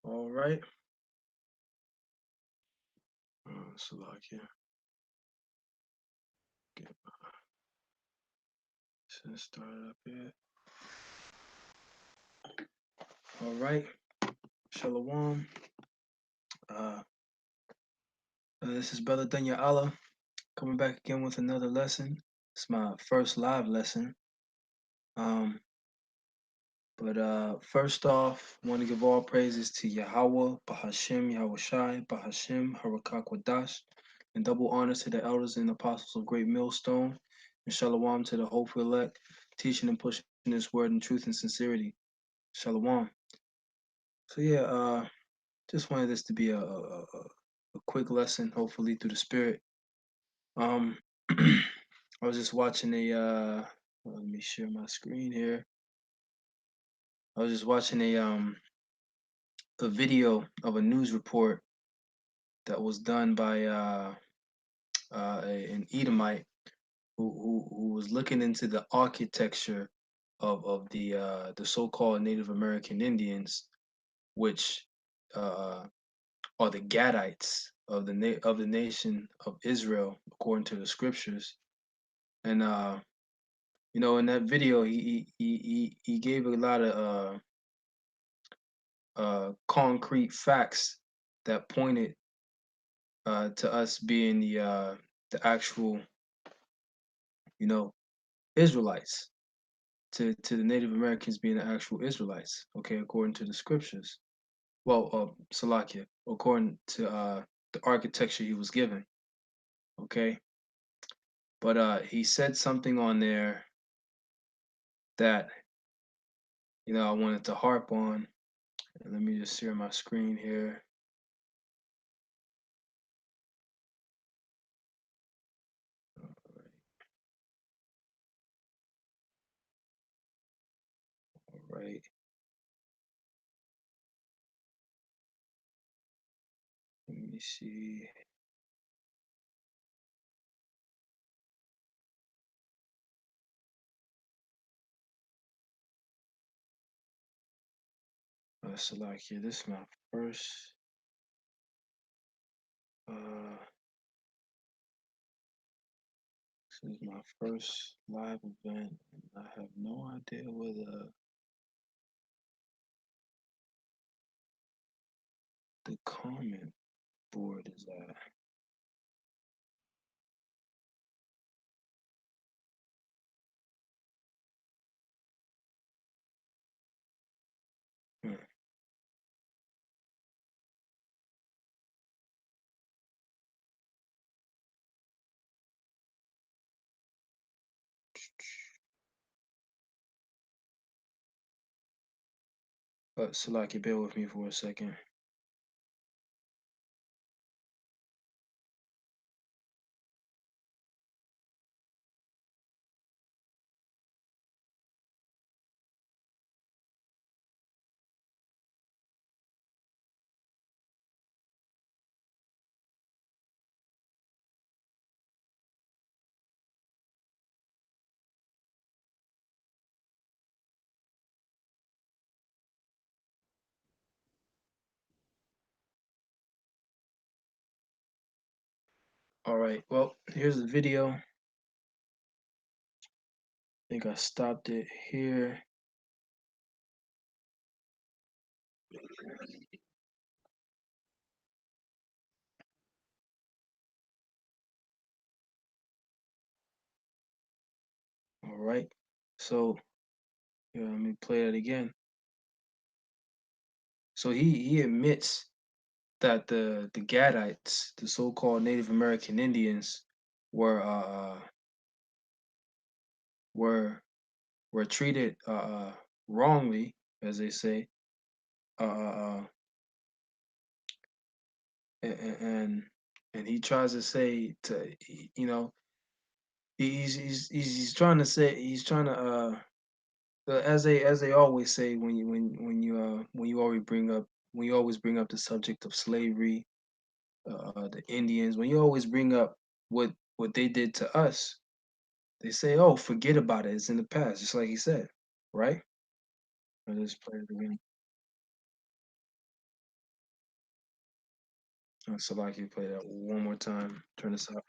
All right. Salakia. Get this started up here. All right. Shalom. Uh, this is Brother Dunya Allah coming back again with another lesson. It's my first live lesson. Um, but first off, I want to give all praises to Yahweh, Bahashim, Yahushai, Bahashim, Harakak Wadash, and double honors to the elders and apostles of Great Millstone, and Shalom to the hopeful elect, teaching and pushing this word in truth and sincerity. Shalom. So yeah, just wanted this to be a quick lesson, hopefully through the spirit. I was just watching let me share my screen here. I was just watching a video of a news report that was done by an Edomite who was looking into the architecture of the so-called Native American Indians, which uh, are the Gadites of the nation of Israel, according to the scriptures. And in that video, he gave a lot of concrete facts that pointed to us being the actual, you know, Israelites, to the Native Americans being the actual Israelites. Okay, according to the scriptures. Well, Salakia, according to the architecture he was given. Okay, but he said something on there that I wanted to harp on. Let me just share my screen here. All right. Let me see. Salakia, this is my first. Uh, this is my first live event, and I have no idea where the comment board is at. Hmm. But Salaki, bear with me for a second. All right, well, here's the video. I think I stopped it here. All right, so yeah, let me play that again. So he admits that the Gadites, the so-called Native American Indians, were were were treated wrongly, as they say, uh, uh, and and he tries to say to he's trying to say he's trying to as they always say when you always bring up the subject of slavery, the Indians, when you always bring up what they did to us, they say, oh, forget about it, it's in the past, just like he said, right? I just played it again. So like you play that one more time. Turn this up.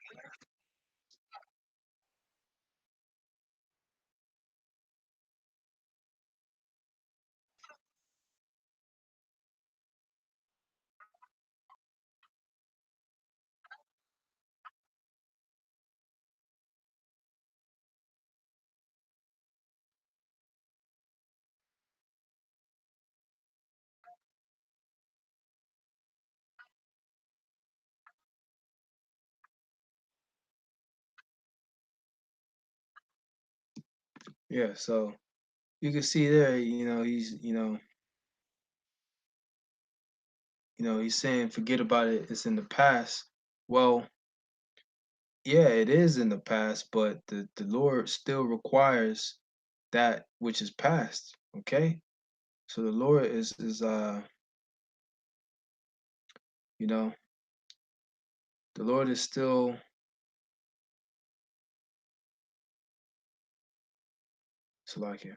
Yeah, so you can see there, he's he's saying forget about it, it's in the past. Well, yeah, it is in the past, but the Lord still requires that which is past. Okay? So the Lord is you know, the Lord is still Salakia.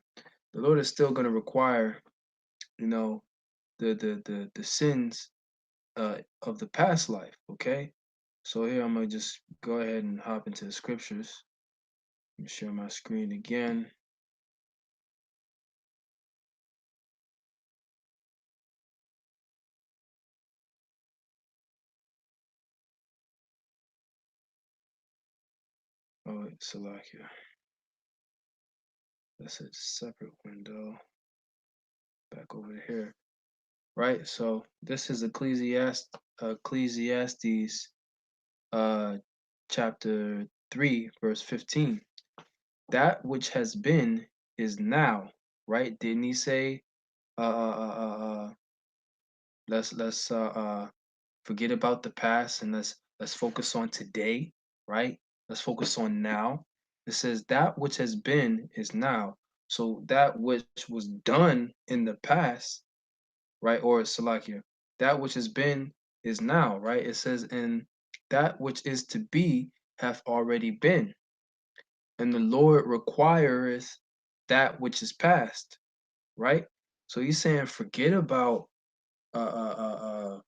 The Lord is still gonna require, you know, the sins of the past life, okay? So here I'm gonna just go ahead and hop into the scriptures. Let me share my screen again. Oh, wait, Salakia. That's a separate window. Back over here. Right? So this is Ecclesiastes uh chapter 3, verse 15. That which has been is now, right? Didn't he say let's forget about the past and let's focus on today, right? Let's focus on now. It says that which has been is now. So that which was done in the past, right? Or Salakia, that which has been is now, right? It says, and that which is to be hath already been. And the Lord requireth that which is past, right? So he's saying, forget about uh, uh, uh,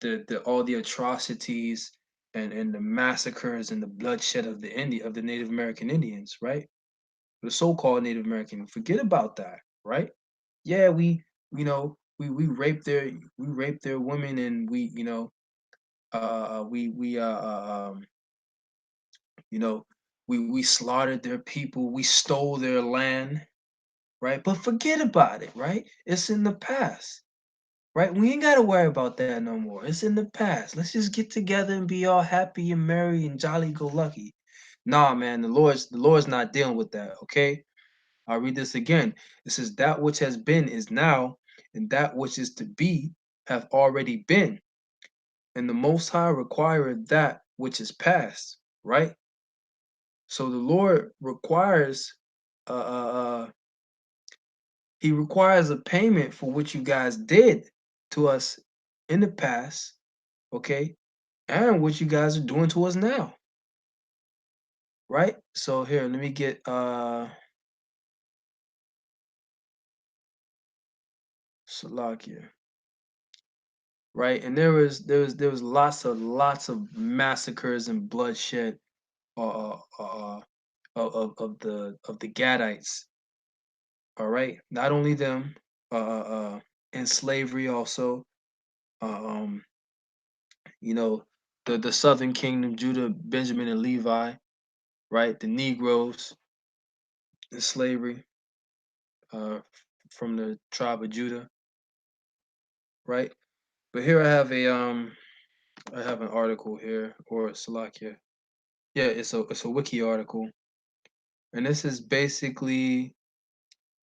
the all the atrocities and the massacres and the bloodshed of the Native American Indians, right? The so-called Native American. Forget about that, right? Yeah, we rape their women and we you know we slaughtered their people, we stole their land, right? But forget about it, right? It's in the past. Right? We ain't gotta worry about that no more. It's in the past. Let's just get together and be all happy and merry and jolly go lucky. Nah, man, the Lord's not dealing with that. Okay. I'll read this again. It says, that which has been is now, and that which is to be have already been. And the most high requireth that which is past. Right? So the Lord requires uh uh uh he requires a payment for what you guys did to us in the past, okay, and what you guys are doing to us now, right? So here, let me get Salakia, right? And there was lots of massacres and bloodshed of the Gadites, all right? Not only them, in slavery also, uh, um, you know, the southern kingdom, Judah, Benjamin, and Levi, right? The Negroes in slavery, uh, from the tribe of Judah, right? But here I have an article here, or Salakia. Yeah, it's a wiki article, and this is basically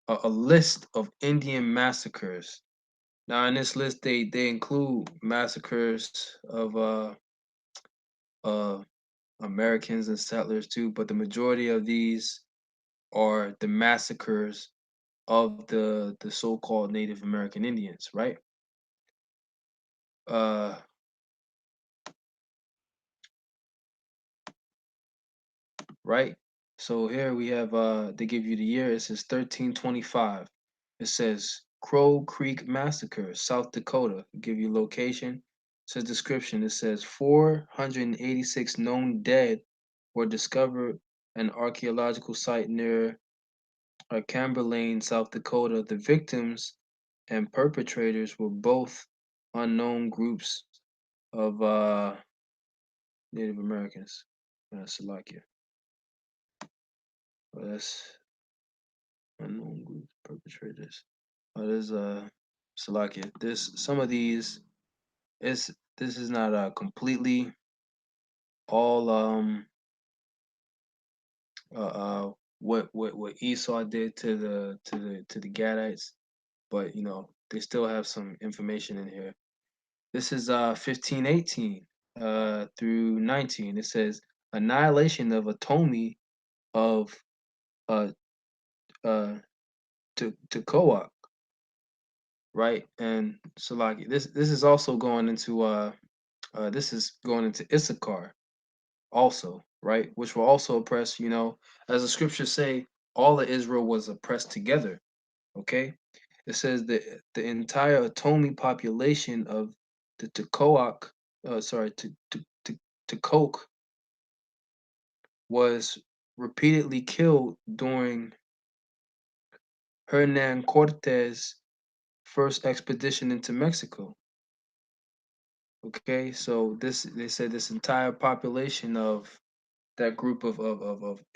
a list of Indian massacres. Now, in this list, they include massacres of uh Americans and settlers too, but the majority of these are the massacres of the so-called Native American Indians, right? Uh, right? So here we have they give you the year. It says 1325. It says Crow Creek Massacre, South Dakota. Give you location. says description. It says 486 known dead were discovered at an archaeological site near Camberlane, South Dakota. The victims and perpetrators were both unknown groups of Native Americans. Salakia. Well, that's unknown groups perpetrators. There's Salakia. This some of these is this is not completely all what Esau did to the Gadites, but they still have some information in here. This is 1518 through 19. It says annihilation of Atomi of uh to Koach, right? And Salaki. This is also going into this is going into Issachar also, right? Which were also oppressed, as the scriptures say, all of Israel was oppressed together. Okay? It says that the entire Atomi population of the Tekoach, sorry, Tekoch was repeatedly killed during Hernan Cortes' first expedition into Mexico. Okay, so this they said this entire population of that group of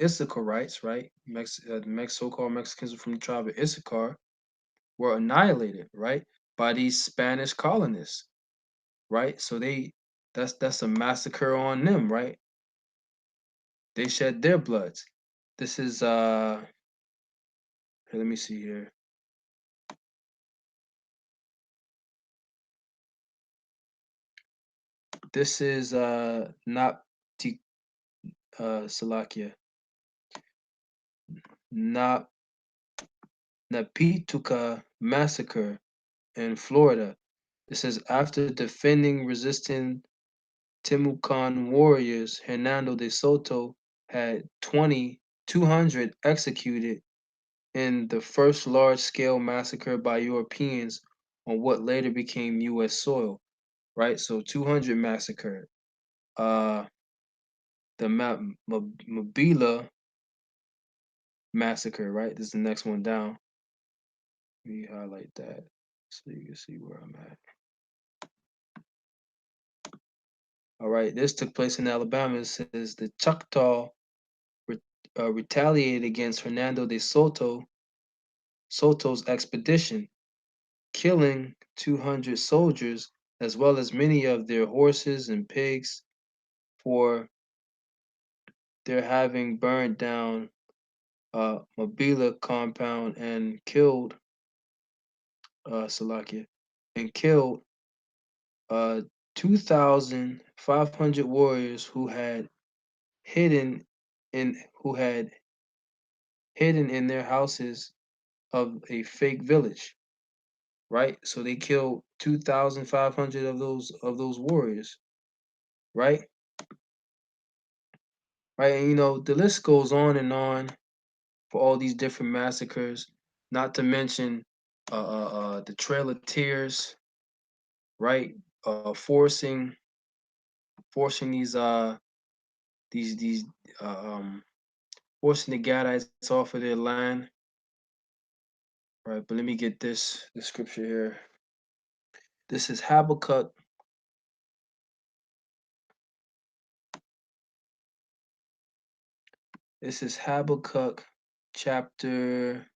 Issacharites, right? So-called Mexicans from the tribe of Issachar were annihilated, right, by these Spanish colonists, right? So that's a massacre on them, right? They shed their bloods. This is here, let me see here. This is not Salakia, not Napituka massacre in Florida. It says after defending resisting Timucan warriors, Hernando de Soto had 200 executed in the first large-scale massacre by Europeans on what later became U.S. soil, right? So 200 massacred. Uh, the Mabila massacre, right? This is the next one down. Let me highlight that so you can see where I'm at. All right, this took place in Alabama. It says the Choctaw retaliated against Hernando de Soto's expedition, killing 200 soldiers as well as many of their horses and pigs for their having burned down Mabila compound and killed Salakia and killed 2,500 warriors hidden who had hidden in their houses of a fake village, right? So they killed 2,500 of those warriors, right? Right, and the list goes on for all these different massacres. Not to mention the Trail of Tears, right? Forcing these forcing the Gadites off of their land, right? But let me get the scripture here. This is Habakkuk. This is Habakkuk chapter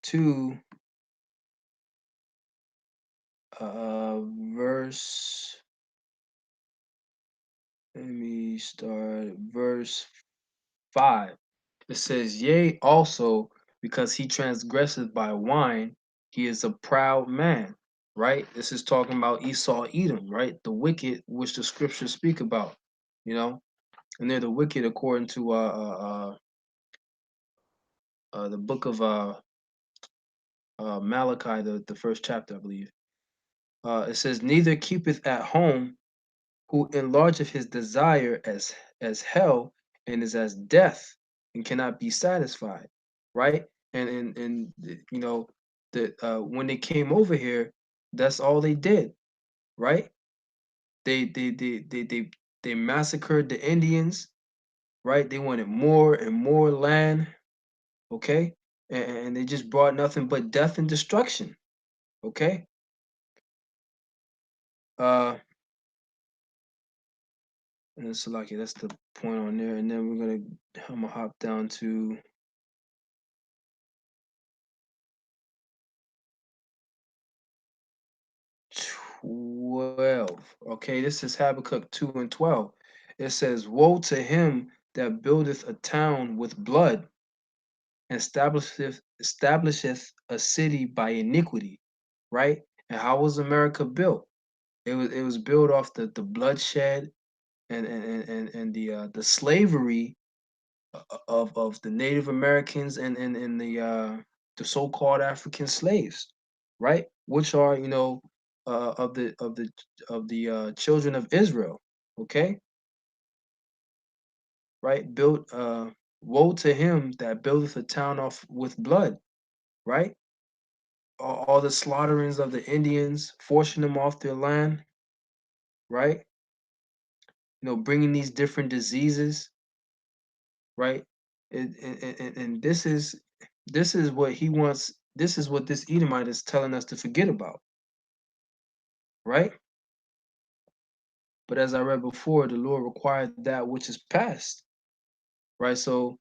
2, verse. Let me start verse 5. It says, Yea, also, because he transgresseth by wine, he is a proud man, right? This is talking about Esau, Edom, right? The wicked, which the scriptures speak about, you know? And they're the wicked according to the book of Malachi, the first chapter, I believe. It says, Neither keepeth at home, who enlargeth his desire as hell and is as death and cannot be satisfied, right? And when they came over here, that's all they did, right? They they they they they, they massacred the Indians, right? They wanted more and more land, okay? And they just brought nothing but death and destruction, okay? Uh, and so like that's the point on there. And then I'm gonna hop down to 12. Okay, this is Habakkuk 2 and 12. It says, woe to him that buildeth a town with blood, and establisheth a city by iniquity, right? And how was America built? It was built off the bloodshed and the slavery of the Native Americans and the so-called African slaves, right? Which are of the children of Israel, okay? Right? Built woe to him that buildeth a town off with blood, right? All the slaughterings of the Indians, forcing them off their land, right? Bringing these different diseases, right? And this is what he wants. This is what this Edomite is telling us to forget about, right? But as I read before, the Lord required that which is past, right? So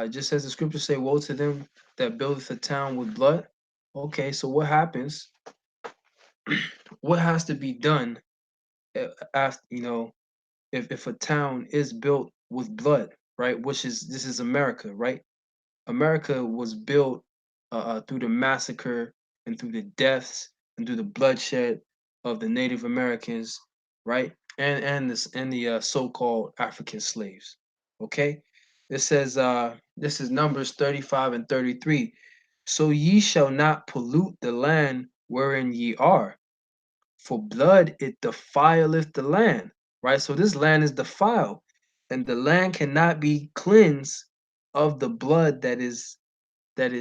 just as the scriptures say, woe to them that buildeth a town with blood. Okay, so what happens? What has to be done after if a town is built with blood, right? This is America, right? America was built through the massacre and through the deaths and through the bloodshed of the Native Americans, right? And the so-called African slaves. Okay, it says this is Numbers 35 and 33. So ye shall not pollute the land wherein ye are, for blood it defileth the land, right? So this land is defiled, and the land cannot be cleansed of the blood that is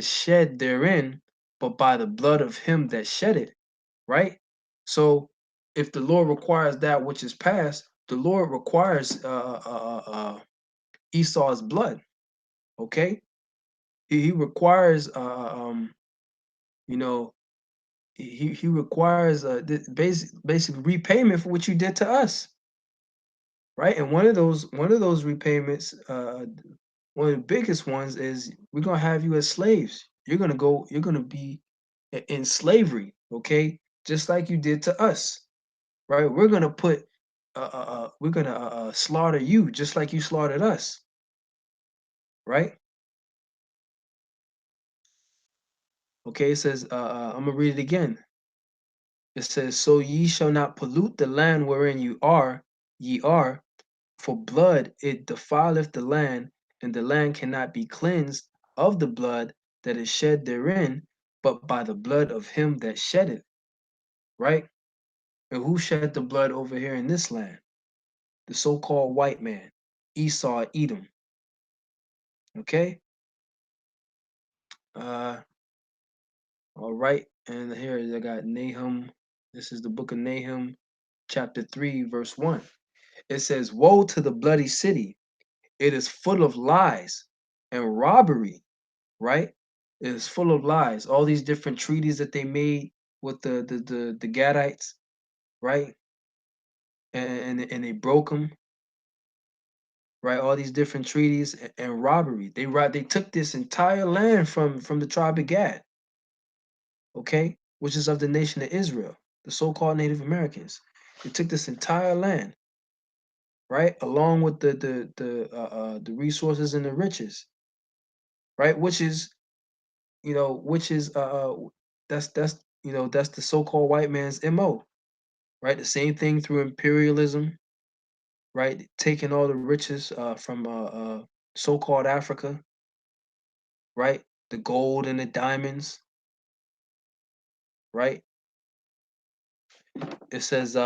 shed therein, but by the blood of him that shed it, right? So if the Lord requires that which is past, the Lord requires Esau's blood, okay? He requires, you know, he requires basic repayment for what you did to us, right? And one of those repayments, one of the biggest ones is we're gonna have you as slaves. You're gonna be in slavery, okay? Just like you did to us, right? We're gonna slaughter you just like you slaughtered us, right? Okay, it says, I'm gonna read it again. It says, so ye shall not pollute the land wherein ye are, for blood it defileth the land, and the land cannot be cleansed of the blood that is shed therein, but by the blood of him that shed it, right? And who shed the blood over here in this land? The so-called white man, Esau, Edom. Okay. Uh, all right. And here I got Nahum. This is the book of Nahum, chapter 3, verse 1. It says, woe to the bloody city! It is full of lies and robbery, right? It is full of lies. All these different treaties that they made with the Gadites, right? And they broke them, right? All these different treaties and robbery. They took this entire land from the tribe of Gad, okay, which is of the nation of Israel, the so-called Native Americans. They took this entire land, right, along with the resources and the riches, right, which is that's the so-called white man's MO, right? The same thing through imperialism, right? Taking all the riches from so-called Africa, right? The gold and the diamonds, right? It says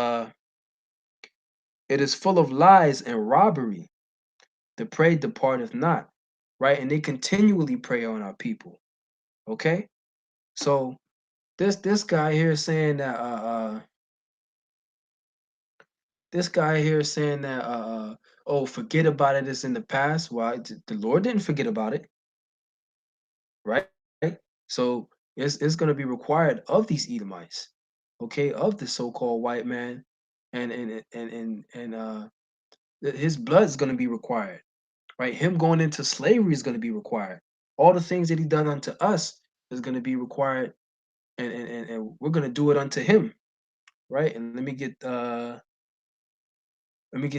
it is full of lies and robbery. The prey departeth not, right? And they continually prey on our people. Okay, so this guy here is saying that This guy here saying that oh, forget about it, it's in the past. Why? The Lord didn't forget about it, right? So it's going to be required of these Edomites, okay, of the so-called white man, and his blood is going to be required, right? Him going into slavery is going to be required. All the things that he done unto us is going to be required, and we're going to do it unto him, right? And let me get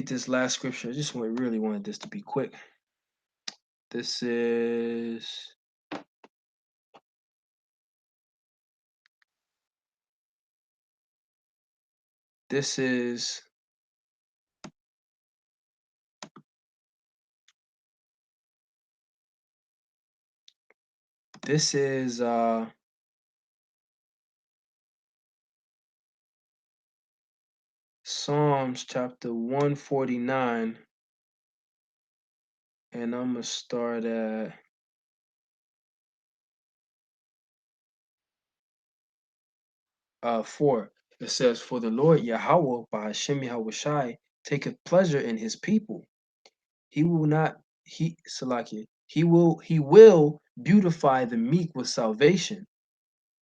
this last scripture. I just really wanted this to be quick. This is this is this is Psalms chapter 149, and I'm gonna start at 4. It says, "For the Lord Yahweh by Hashem Yahushai taketh pleasure in his people. He will not he Salakia. He will beautify the meek with salvation."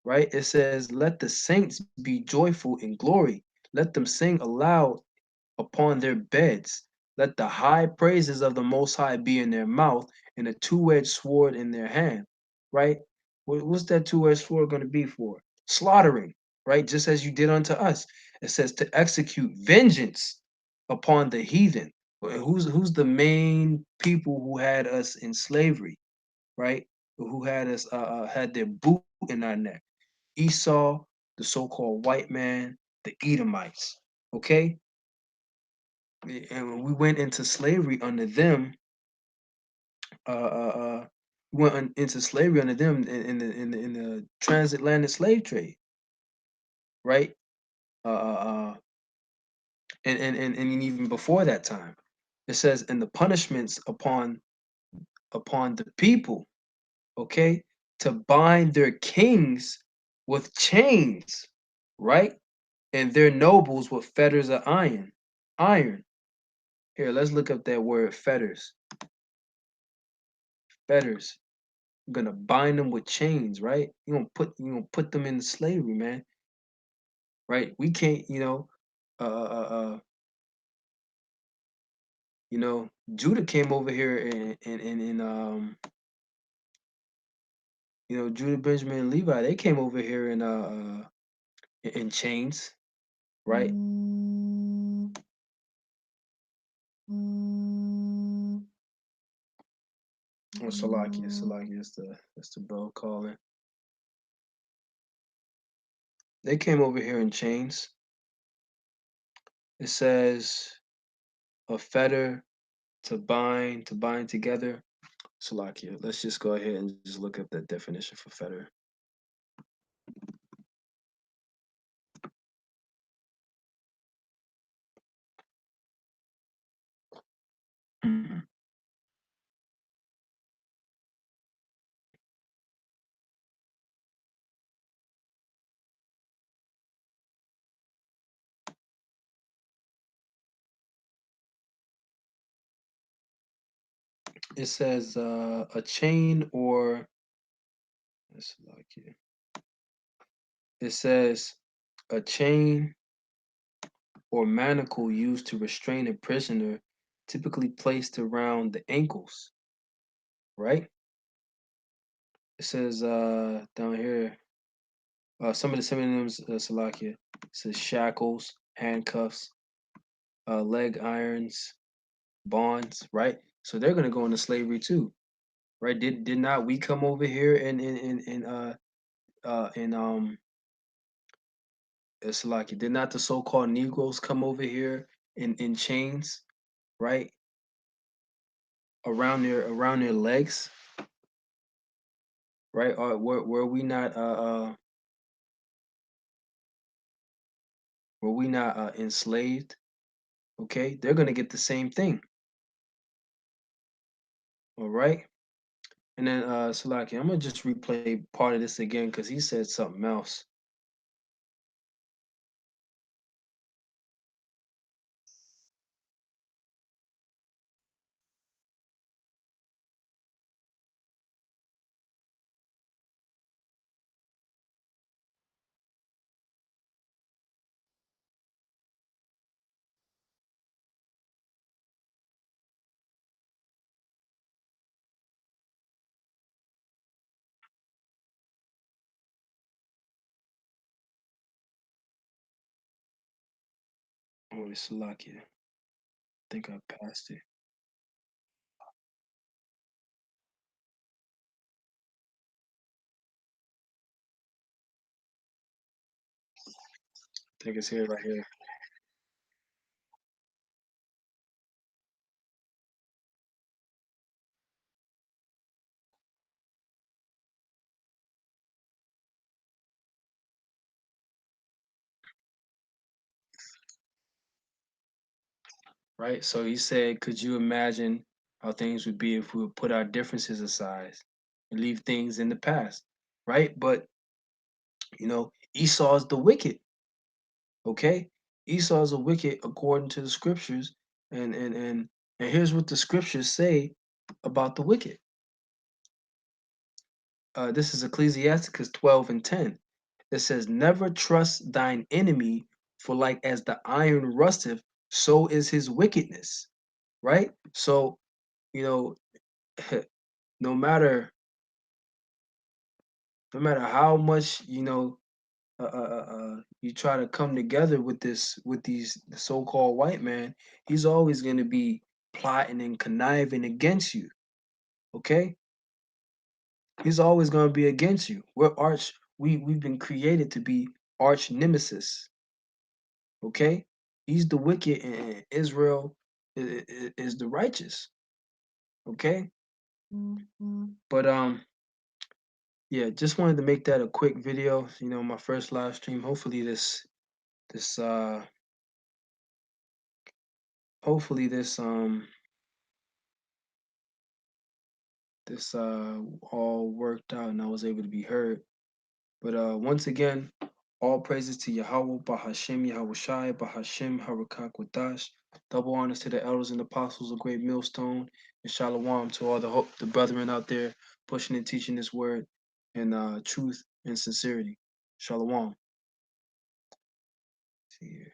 Right? It says, "Let the saints be joyful in glory. Let them sing aloud upon their beds. Let the high praises of the Most High be in their mouth and a two-edged sword in their hand." Right? What's that two-edged sword going to be for? Slaughtering, right? Just as you did unto us. It says to execute vengeance upon the heathen. Who's the main people who had us in slavery, right? Who had us had their boot in our neck? Esau, the so-called white man, the Edomites. Okay, and when we went into slavery under them, we went into slavery under them in the transatlantic slave trade, right? Uh, uh, uh, and even before that time, it says, "And the punishments upon the people, okay, to bind their kings with chains, right, and their nobles with fetters of iron." Iron. Here, let's look up that word fetters. Fetters. You're gonna bind them with chains, right? You gonna put them in slavery, man. Right? We can't, uh, uh, uh, Judah came over here Judah, Benjamin, and Levi. They came over here in chains, right? Oh, Salakia, that's the bell calling. They came over here in chains. It says a fetter to bind together. Salakia. Let's just go ahead and just look up that definition for fetter. Mhm. It says a chain or Salakia. It says a chain or manacle used to restrain a prisoner, typically placed around the ankles, right? It says down here some of the synonyms, Salakia. It says shackles, handcuffs, leg irons, bonds, right? So they're gonna go into slavery too, right? Did not we come over here and it's like did not the so-called Negroes come over here in chains, right? Around their legs, right? Or were we not enslaved? Okay, they're gonna get the same thing, all right? And then Salaki, I'm gonna just replay part of this again because he said something else. Holy Salakia. I think I passed it. I think it's here, right here. Right? So he said, could you imagine how things would be if we would put our differences aside and leave things in the past? Right? But, Esau is the wicked, okay? Esau is a wicked according to the scriptures. And here's what the scriptures say about the wicked. This is Ecclesiasticus 12 and 10. It says, never trust thine enemy, for like as the iron rusteth, so is his wickedness. Right? So, you know, no matter no matter how much you try to come together with these so-called white man, he's always going to be plotting and conniving against you. Okay, he's always going to be against you. We've been created to be arch nemesis. Okay, he's the wicked and Israel is the righteous. Okay, but yeah, just wanted to make that a quick video. My first live stream. This uh hopefully this all worked out and I was able to be heard. But once again, all praises to Yahweh, Bahashem, Yahweh Shai, Bahashem, Harakak Wadash. Double honors to the elders and apostles of Great Millstone, and Shalom to all the brethren out there pushing and teaching this word in truth and sincerity. Shalom. See you.